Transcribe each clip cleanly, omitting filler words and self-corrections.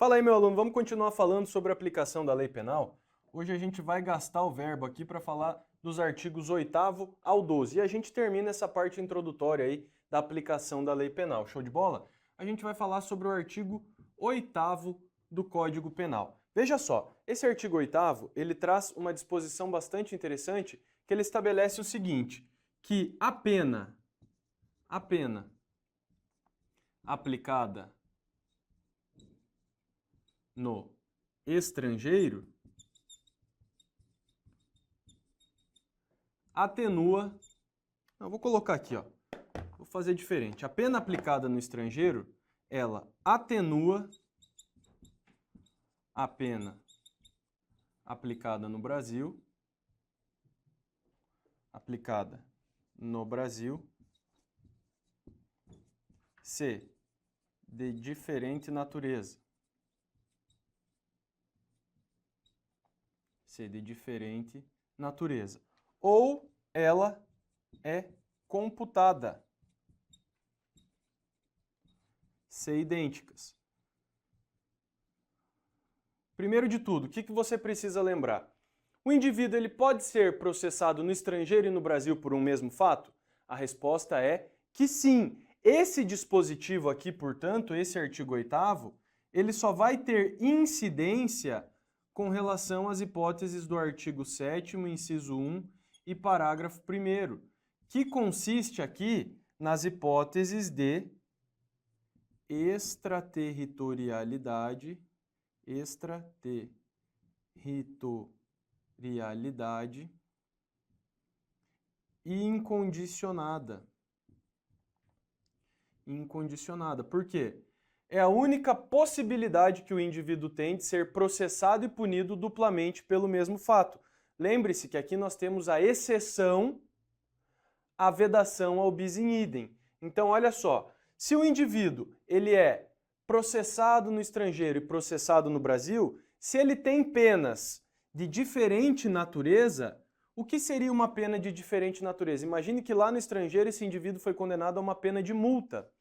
Fala aí, meu aluno, vamos continuar falando sobre a aplicação da lei penal? Hoje a gente vai gastar o verbo aqui para falar dos artigos 8º ao 12 e a gente termina essa parte introdutória aí da aplicação da lei penal. Show de bola? A gente vai falar sobre o artigo 8º do Código Penal. Veja só, esse artigo 8º, ele traz uma disposição bastante interessante que ele estabelece o seguinte, que a pena aplicada no estrangeiro atenua. Não, vou colocar aqui, ó. Vou fazer diferente. A pena aplicada no estrangeiro, ela atenua a pena aplicada no Brasil, se de diferente natureza. Ou ela é computada, se idênticas. Primeiro de tudo, o que você precisa lembrar? O indivíduo ele pode ser processado no estrangeiro e no Brasil por um mesmo fato? A resposta é que sim. Esse dispositivo aqui, portanto, esse artigo 8º, ele só vai ter incidência com relação às hipóteses do artigo 7º, inciso 1 e parágrafo 1º, que consiste aqui nas hipóteses de extraterritorialidade e incondicionada. Por quê? É a única possibilidade que o indivíduo tem de ser processado e punido duplamente pelo mesmo fato. Lembre-se que aqui nós temos a exceção à vedação ao bis in idem. Então, olha só, se o indivíduo ele é processado no estrangeiro e processado no Brasil, se ele tem penas de diferente natureza, o que seria uma pena de diferente natureza? Imagine que lá no estrangeiro esse indivíduo foi condenado a uma pena de multa.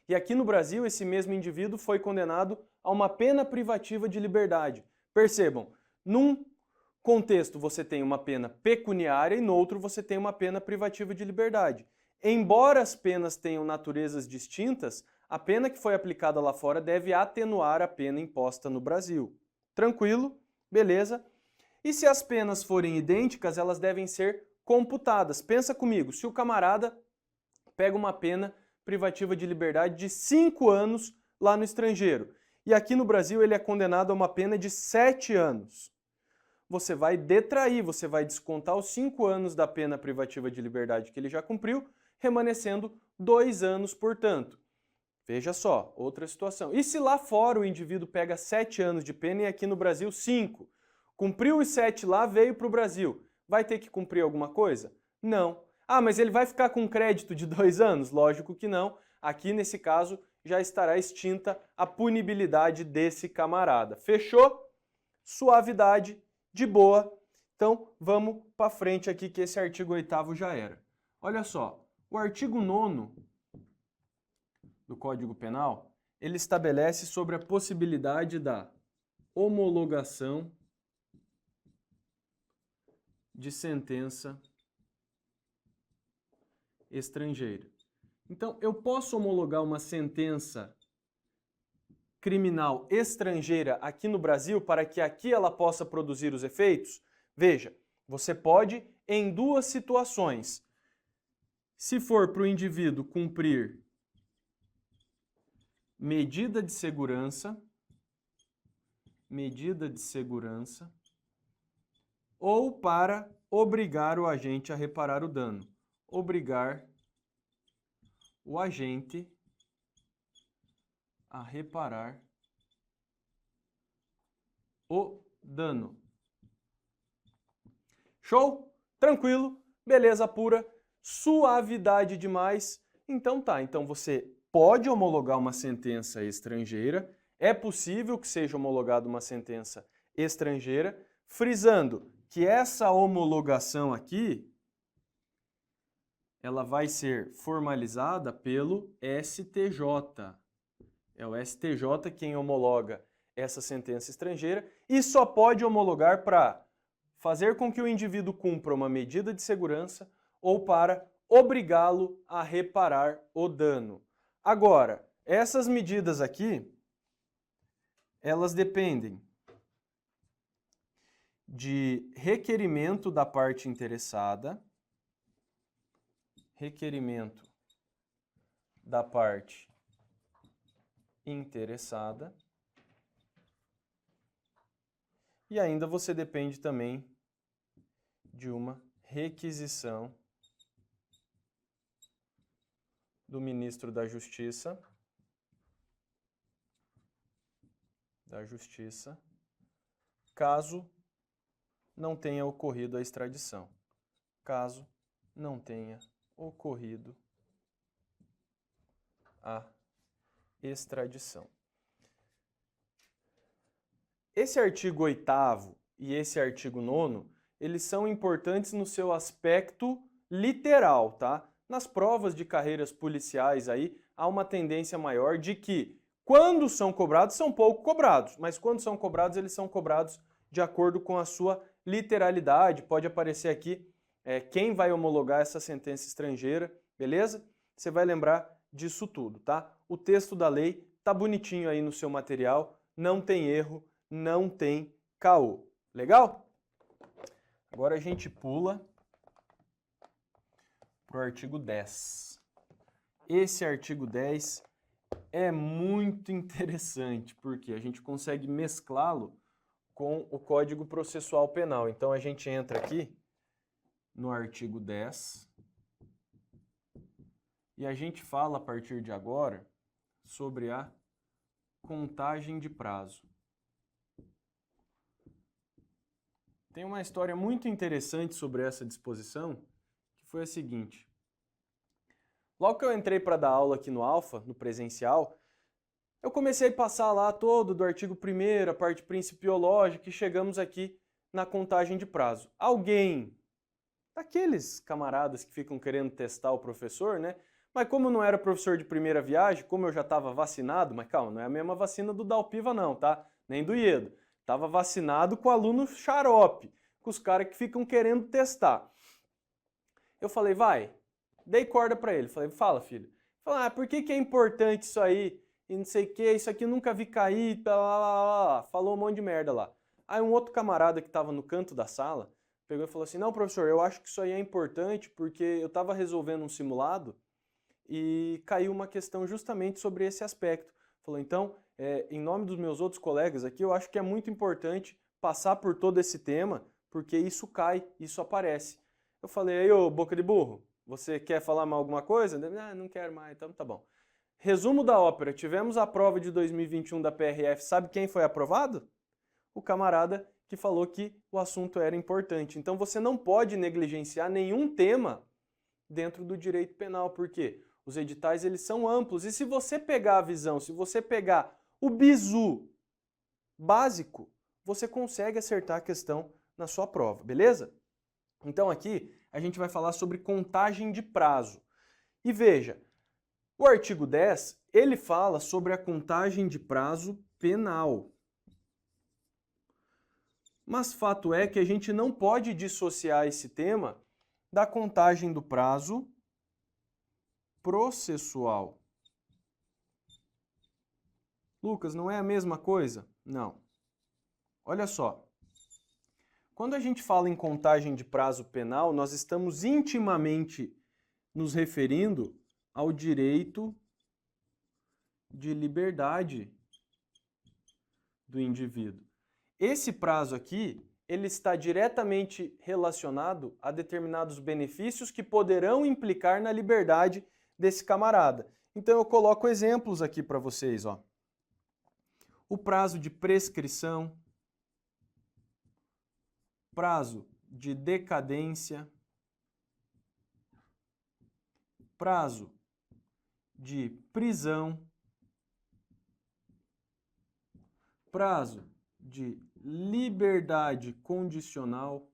E aqui no Brasil esse mesmo indivíduo foi condenado a uma pena privativa de liberdade. Percebam, num contexto você tem uma pena pecuniária e no outro você tem uma pena privativa de liberdade. Embora as penas tenham naturezas distintas, a pena que foi aplicada lá fora deve atenuar a pena imposta no Brasil. Tranquilo? Beleza? E se as penas forem idênticas, elas devem ser computadas. Pensa comigo, se o camarada pega uma pena privativa de liberdade de 5 anos lá no estrangeiro e aqui no Brasil ele é condenado a uma pena de 7 anos. Você vai detrair, você vai descontar os 5 anos da pena privativa de liberdade que ele já cumpriu, remanescendo 2 anos, portanto. Veja só, outra situação. E se lá fora o indivíduo pega 7 anos de pena e aqui no Brasil 5? Cumpriu os 7 lá, veio para o Brasil. Vai ter que cumprir alguma coisa? Não. Ah, mas ele vai ficar com crédito de 2 anos? Lógico que não. Aqui, nesse caso, já estará extinta a punibilidade desse camarada. Fechou? Suavidade, de boa. Então, vamos para frente aqui que esse artigo 8º já era. Olha só, o artigo 9º do Código Penal, ele estabelece sobre a possibilidade da homologação de sentença estrangeira. Então, eu posso homologar uma sentença criminal estrangeira aqui no Brasil para que aqui ela possa produzir os efeitos? Veja, você pode em duas situações. Se for para o indivíduo cumprir medida de segurança, ou para obrigar o agente a reparar o dano. Obrigar o agente a reparar o dano. Show? Tranquilo? Beleza pura? Suavidade demais? Então tá, então você pode homologar uma sentença estrangeira, é possível que seja homologada uma sentença estrangeira, frisando que essa homologação aqui, ela vai ser formalizada pelo STJ. É o STJ quem homologa essa sentença estrangeira e só pode homologar para fazer com que o indivíduo cumpra uma medida de segurança ou para obrigá-lo a reparar o dano. Agora, essas medidas aqui, elas dependem de requerimento da parte interessada, requerimento da parte interessada, e ainda você depende também de uma requisição do ministro da Justiça, caso não tenha ocorrido a extradição. Caso não tenha ocorrido a extradição. Esse artigo 8º e esse artigo 9º, eles são importantes no seu aspecto literal, tá? Nas provas de carreiras policiais aí, há uma tendência maior de que, quando são cobrados, são pouco cobrados, mas quando são cobrados, eles são cobrados de acordo com a sua literalidade. Pode aparecer aqui quem vai homologar essa sentença estrangeira, beleza? Você vai lembrar disso tudo, tá? O texto da lei tá bonitinho aí no seu material, não tem erro, não tem caô. Legal? Agora a gente pula para o artigo 10. Esse artigo 10 é muito interessante, porque a gente consegue mesclá-lo com o Código Processual Penal. Então a gente entra aqui no artigo 10 e a gente fala a partir de agora sobre a contagem de prazo. Tem uma história muito interessante sobre essa disposição, que foi a seguinte. Logo que eu entrei para dar aula aqui no Alfa, no presencial, eu comecei a passar lá todo do artigo 1º, a parte principiológica, e chegamos aqui na contagem de prazo. Alguém, daqueles camaradas que ficam querendo testar o professor, né? Mas como não era professor de primeira viagem, como eu já estava vacinado, mas calma, não é a mesma vacina do Dalpiva não, tá? Nem do Iedo. Estava vacinado com aluno xarope, com os caras que ficam querendo testar. Eu falei, vai, dei corda para ele. Falei, fala, filho. Falei, por que é importante isso aí? E não sei o que, isso aqui nunca vi cair, blá, blá, blá, blá. Falou um monte de merda lá. Aí um outro camarada que estava no canto da sala pegou e falou assim, não, professor, eu acho que isso aí é importante porque eu estava resolvendo um simulado e caiu uma questão justamente sobre esse aspecto. Falou, então, em nome dos meus outros colegas aqui, eu acho que é muito importante passar por todo esse tema, porque isso cai, isso aparece. Eu falei, aí, ô boca de burro, você quer falar mais alguma coisa? Ah, não quero mais, então tá bom. Resumo da ópera, tivemos a prova de 2021 da PRF, sabe quem foi aprovado? O camarada que falou que o assunto era importante. Então você não pode negligenciar nenhum tema dentro do direito penal, por quê? Os editais eles são amplos e se você pegar a visão, se você pegar o bizu básico, você consegue acertar a questão na sua prova, beleza? Então aqui a gente vai falar sobre contagem de prazo. E veja, o artigo 10, ele fala sobre a contagem de prazo penal. Mas fato é que a gente não pode dissociar esse tema da contagem do prazo processual. Lucas, não é a mesma coisa? Não. Olha só. Quando a gente fala em contagem de prazo penal, nós estamos intimamente nos referindo ao direito de liberdade do indivíduo. Esse prazo aqui, ele está diretamente relacionado a determinados benefícios que poderão implicar na liberdade desse camarada. Então eu coloco exemplos aqui para vocês, ó. O prazo de prescrição, prazo de decadência, prazo de prisão, prazo de liberdade condicional.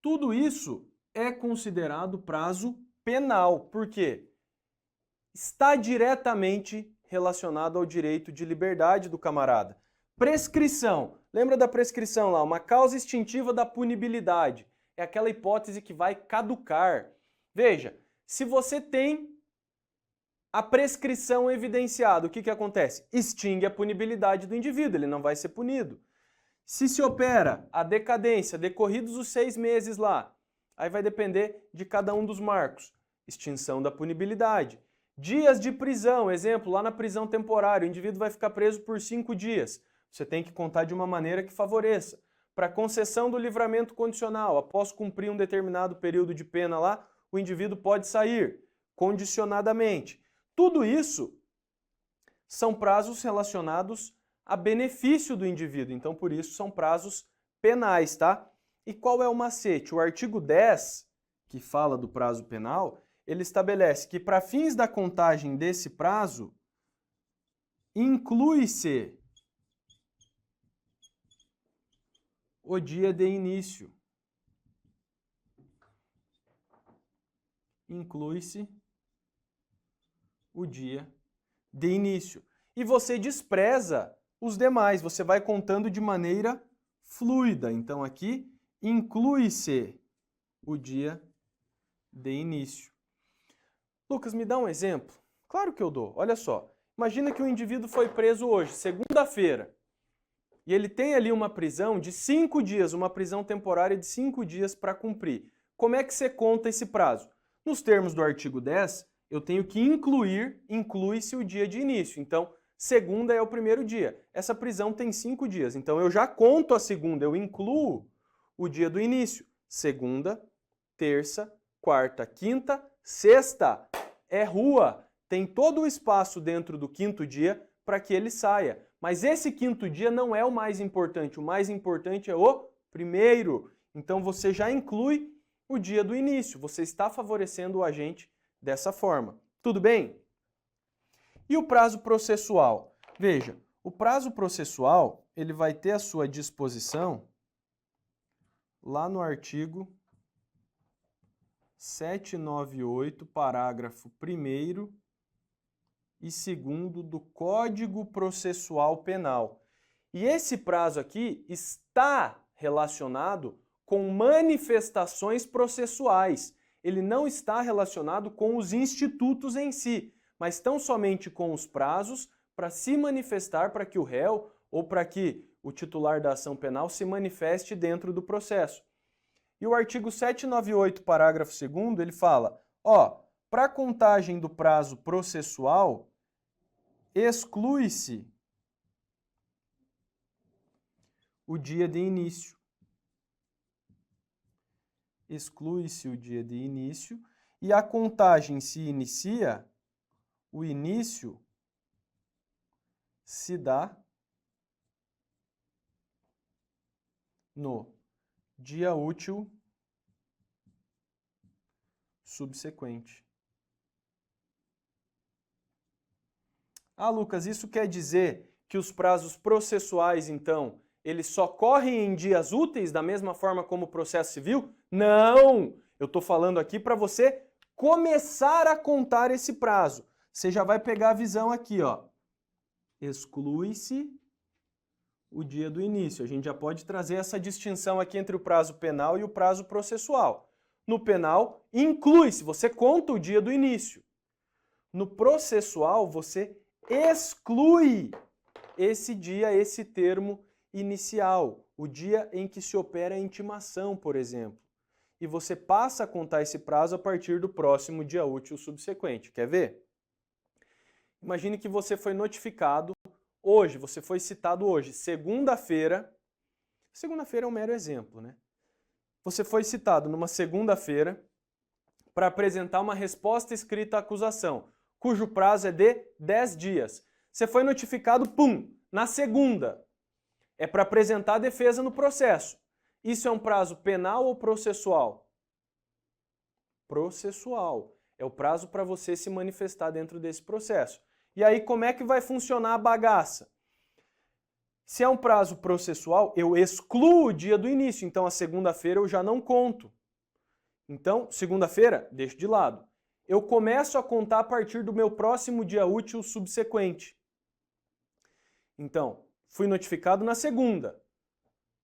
Tudo isso é considerado prazo penal. Por quê? está diretamente relacionado ao direito de liberdade do camarada. Prescrição. Lembra da prescrição lá? Uma causa extintiva da punibilidade. É aquela hipótese que vai caducar. Veja, se você tem a prescrição evidenciada, o que acontece? Extingue a punibilidade do indivíduo, ele não vai ser punido. Se opera a decadência, decorridos os 6 meses lá, aí vai depender de cada um dos marcos. Extinção da punibilidade. Dias de prisão, exemplo, lá na prisão temporária, o indivíduo vai ficar preso por 5 dias. Você tem que contar de uma maneira que favoreça. Para concessão do livramento condicional, após cumprir um determinado período de pena lá, o indivíduo pode sair, condicionadamente. Tudo isso são prazos relacionados a benefício do indivíduo, então por isso são prazos penais, tá? E qual é o macete? O artigo 10, que fala do prazo penal, ele estabelece que para fins da contagem desse prazo, inclui-se o dia de início. Inclui-se o dia de início. E você despreza os demais, você vai contando de maneira fluida. Então aqui, inclui-se o dia de início. Lucas, me dá um exemplo? Claro que eu dou. Olha só, imagina que o indivíduo foi preso hoje, segunda-feira, e ele tem ali uma prisão de 5 dias, uma prisão temporária de 5 dias para cumprir. Como é que você conta esse prazo? Nos termos do artigo 10, eu tenho que inclui-se o dia de início. Então, segunda é o primeiro dia. Essa prisão tem 5 dias. Então, eu já conto a segunda, eu incluo o dia do início. Segunda, terça, quarta, quinta, sexta. É rua. Tem todo o espaço dentro do 5º dia para que ele saia. Mas esse 5º dia não é o mais importante. O mais importante é o primeiro. Então, você já inclui o dia do início. Você está favorecendo o agente dessa forma. Tudo bem? E o prazo processual? Veja, o prazo processual, ele vai ter a sua disposição lá no artigo 798, parágrafo 1º e 2º do Código Processual Penal. E esse prazo aqui está relacionado com manifestações processuais. Ele não está relacionado com os institutos em si, mas tão somente com os prazos para se manifestar, para que o réu ou para que o titular da ação penal se manifeste dentro do processo. E o artigo 798, parágrafo 2º, ele fala, para a contagem do prazo processual, exclui-se o dia de início. Exclui-se o dia de início e a contagem se inicia, o início se dá no dia útil subsequente. Ah, Lucas, isso quer dizer que os prazos processuais, então, eles só correm em dias úteis da mesma forma como o processo civil? Não! Eu estou falando aqui para você começar a contar esse prazo. Você já vai pegar a visão aqui, Exclui-se o dia do início. A gente já pode trazer essa distinção aqui entre o prazo penal e o prazo processual. No penal, inclui-se, você conta o dia do início. No processual, você exclui esse dia, esse termo inicial, o dia em que se opera a intimação, por exemplo. E você passa a contar esse prazo a partir do próximo dia útil subsequente. Quer ver? Imagine que você foi notificado hoje, você foi citado hoje, segunda-feira. Segunda-feira é um mero exemplo, né? Você foi citado numa segunda-feira para apresentar uma resposta escrita à acusação, cujo prazo é de 10 dias. Você foi notificado, na segunda. É para apresentar a defesa no processo. Isso é um prazo penal ou processual? Processual. É o prazo para você se manifestar dentro desse processo. E aí, como é que vai funcionar a bagaça? Se é um prazo processual, eu excluo o dia do início. Então, a segunda-feira eu já não conto. Então, segunda-feira, deixo de lado. eu começo a contar a partir do meu próximo dia útil subsequente. Então, fui notificado na segunda,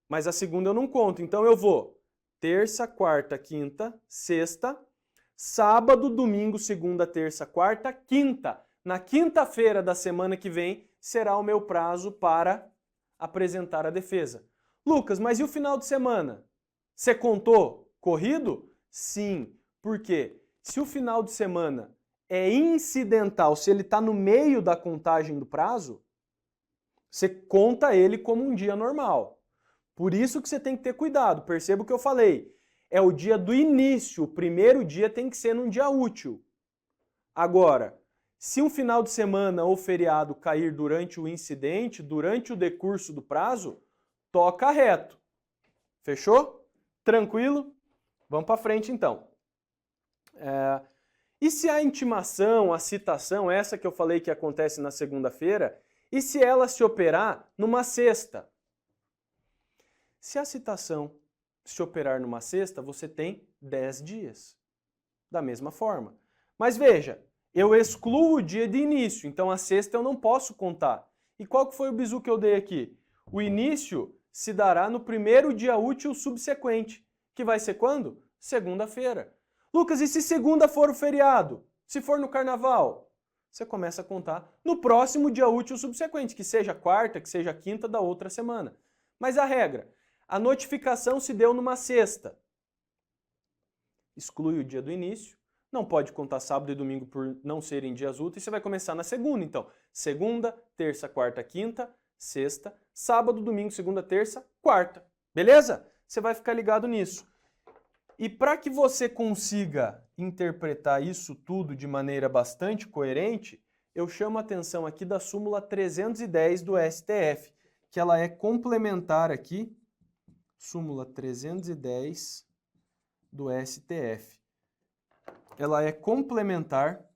mas a segunda eu não conto. Então eu vou terça, quarta, quinta, sexta, sábado, domingo, segunda, terça, quarta, quinta. Na quinta-feira da semana que vem será o meu prazo para apresentar a defesa. Lucas, mas e o final de semana? Você contou corrido? Sim. Por quê? Se o final de semana é incidental, se ele está no meio da contagem do prazo, você conta ele como um dia normal. Por isso que você tem que ter cuidado. Perceba o que eu falei. É o dia do início. O primeiro dia tem que ser num dia útil. Agora, se um final de semana ou feriado cair durante o incidente, durante o decurso do prazo, toca reto. Fechou? Tranquilo? Vamos para frente então. E se a intimação, a citação, essa que eu falei que acontece na segunda-feira, e se ela se operar numa sexta? Se a citação se operar numa sexta, você tem 10 dias. Da mesma forma. Mas veja, eu excluo o dia de início, então a sexta eu não posso contar. E qual que foi o bizu que eu dei aqui? O início se dará no primeiro dia útil subsequente, que vai ser quando? Segunda-feira. Lucas, e se segunda for o feriado? Se for no carnaval? Você começa a contar no próximo dia útil subsequente, que seja quarta, que seja quinta da outra semana. Mas a regra, a notificação se deu numa sexta. Exclui o dia do início. Não pode contar sábado e domingo por não serem dias úteis, você vai começar na segunda. Então, segunda, terça, quarta, quinta, sexta, sábado, domingo, segunda, terça, quarta. Beleza? Você vai ficar ligado nisso. E para que você consiga interpretar isso tudo de maneira bastante coerente, eu chamo a atenção aqui da súmula 310 do STF, que ela é complementar aqui, súmula 310 do STF. Ela é complementar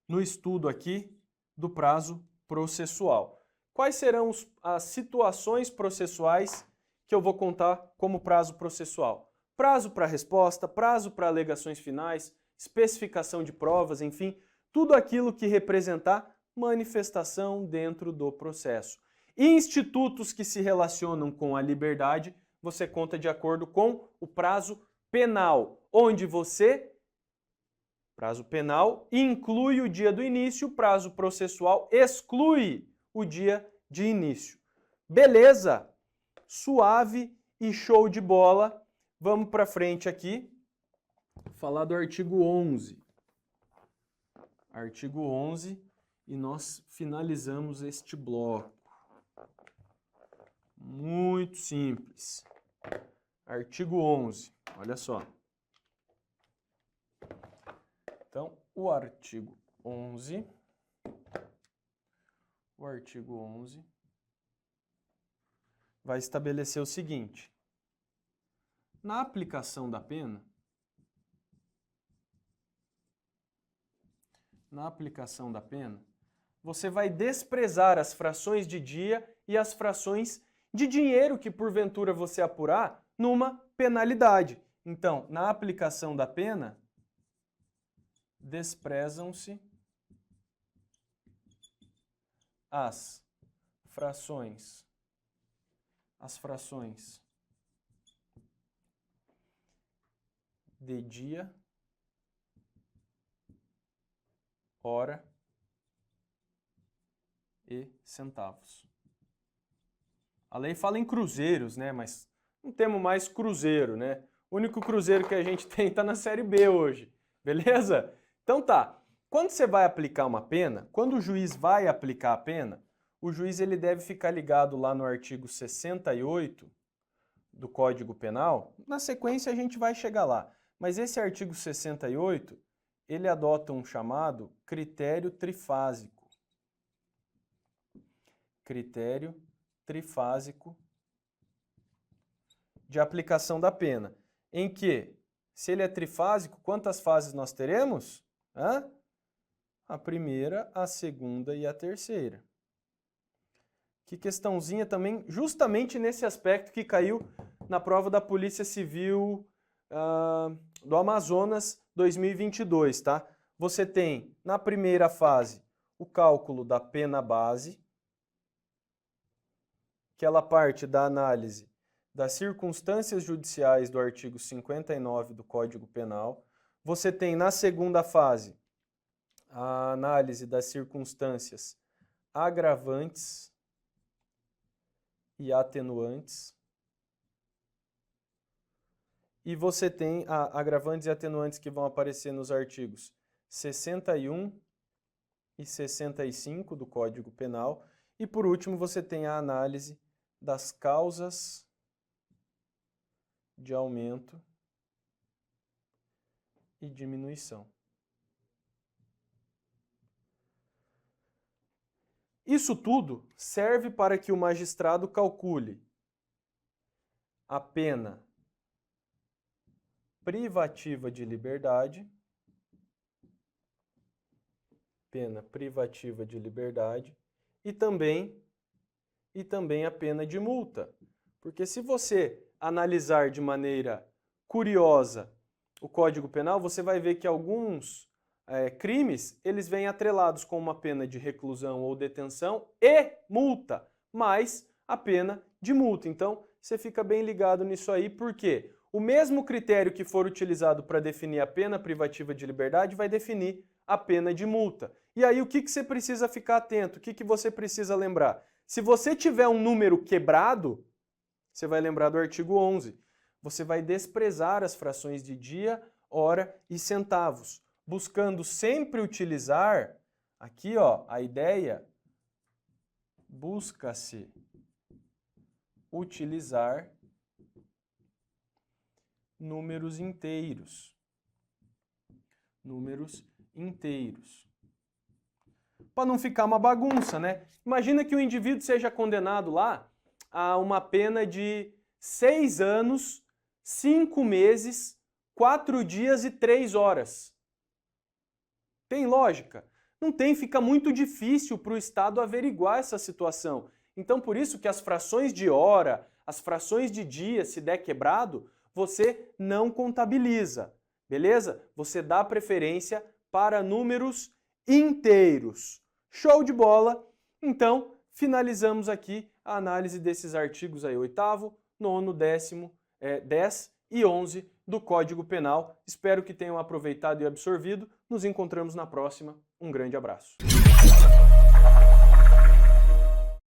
no estudo aqui do prazo processual. Quais serão as situações processuais que eu vou contar como prazo processual? Prazo para resposta, prazo para alegações finais, especificação de provas, enfim, tudo aquilo que representar manifestação dentro do processo. Institutos que se relacionam com a liberdade, você conta de acordo com o prazo penal, onde você, prazo penal, inclui o dia do início, prazo processual exclui o dia de início. Beleza? Suave e show de bola. Vamos para frente aqui, falar do artigo 11. Artigo 11, e nós finalizamos este bloco. Muito simples. Artigo 11, olha só. Então, o artigo 11 vai estabelecer o seguinte: na aplicação da pena, você vai desprezar as frações de dia e as frações de dinheiro que porventura você apurar numa penalidade. Então, na aplicação da pena, desprezam-se as frações de dia, hora e centavos. A lei fala em cruzeiros, né? Mas não temos mais cruzeiro, né? O único cruzeiro que a gente tem está na Série B hoje, beleza? Então tá, quando você vai aplicar uma pena, quando o juiz vai aplicar a pena, o juiz ele deve ficar ligado lá no artigo 68 do Código Penal. Na sequência a gente vai chegar lá. Mas esse artigo 68, ele adota um chamado critério trifásico. Critério trifásico de aplicação da pena. Em que, se ele é trifásico, quantas fases nós teremos? A primeira, a segunda e a terceira. Que questãozinha também, justamente nesse aspecto que caiu na prova da Polícia Civil do Amazonas 2022, tá? Você tem, na primeira fase, o cálculo da pena base, que ela parte da análise das circunstâncias judiciais do artigo 59 do Código Penal. Você tem, na segunda fase, a análise das circunstâncias agravantes e atenuantes. E você tem agravantes e atenuantes que vão aparecer nos artigos 61 e 65 do Código Penal. E por último, você tem a análise das causas de aumento e diminuição. Isso tudo serve para que o magistrado calcule a pena privativa de liberdade, e também a pena de multa. Porque se você analisar de maneira curiosa o Código Penal, você vai ver que alguns crimes, eles vêm atrelados com uma pena de reclusão ou detenção e multa, mais a pena de multa. Então, você fica bem ligado nisso aí, porque o mesmo critério que for utilizado para definir a pena privativa de liberdade vai definir a pena de multa. E aí, o que você precisa ficar atento? O que você precisa lembrar? Se você tiver um número quebrado, você vai lembrar do artigo 11. Você vai desprezar as frações de dia, hora e centavos, buscando sempre utilizar, aqui ó, a ideia, busca-se utilizar números inteiros. Para não ficar uma bagunça, né? Imagina que o indivíduo seja condenado lá a uma pena de 6 anos, 5 meses, 4 dias e 3 horas. Tem lógica? Não tem, fica muito difícil para o Estado averiguar essa situação. Então, por isso que as frações de hora, as frações de dia, se der quebrado, você não contabiliza, beleza? Você dá preferência para números inteiros. Show de bola! Então, finalizamos aqui a análise desses artigos aí, 8º, 9º, 10º, 10 e 11 do Código Penal. Espero que tenham aproveitado e absorvido. Nos encontramos na próxima. Um grande abraço.